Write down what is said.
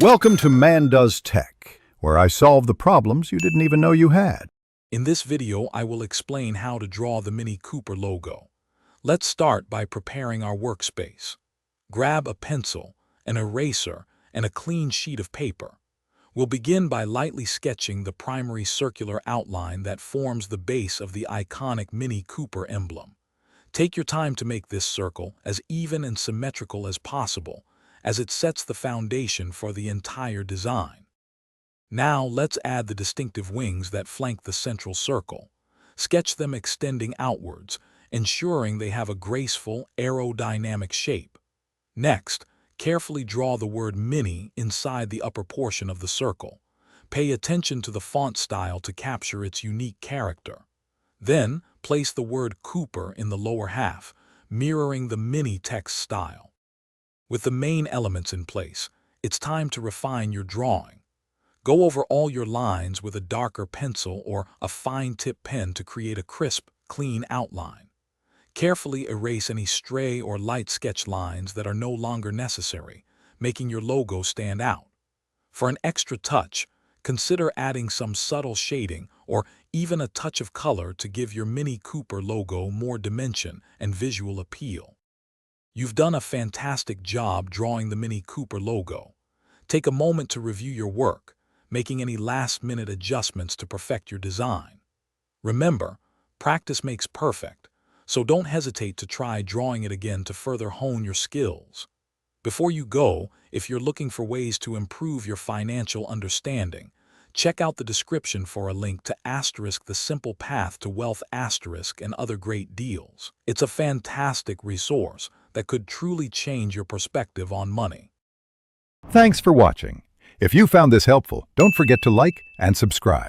Welcome to Man Does Tech, where I solve the problems you didn't even know you had. In this video, I will explain how to draw the Mini Cooper logo. Let's start by preparing our workspace. Grab a pencil, an eraser, and a clean sheet of paper. We'll begin by lightly sketching the primary circular outline that forms the base of the iconic Mini Cooper emblem. Take your time to make this circle as even and symmetrical as possible, as it sets the foundation for the entire design. Now let's add the distinctive wings that flank the central circle. Sketch them extending outwards, ensuring they have a graceful, aerodynamic shape. Next, carefully draw the word Mini inside the upper portion of the circle. Pay attention to the font style to capture its unique character. Then, place the word Cooper in the lower half, mirroring the Mini text style. With the main elements in place, it's time to refine your drawing. Go over all your lines with a darker pencil or a fine-tip pen to create a crisp, clean outline. Carefully erase any stray or light sketch lines that are no longer necessary, making your logo stand out. For an extra touch, consider adding some subtle shading or even a touch of color to give your Mini Cooper logo more dimension and visual appeal. You've done a fantastic job drawing the Mini Cooper logo. Take a moment to review your work, making any last-minute adjustments to perfect your design. Remember, practice makes perfect, so don't hesitate to try drawing it again to further hone your skills. Before you go, if you're looking for ways to improve your financial understanding, check out the description for a link to The Simple Path to Wealth and other great deals. It's a fantastic resource that could truly change your perspective on money. Thanks for watching. If you found this helpful, don't forget to like and subscribe.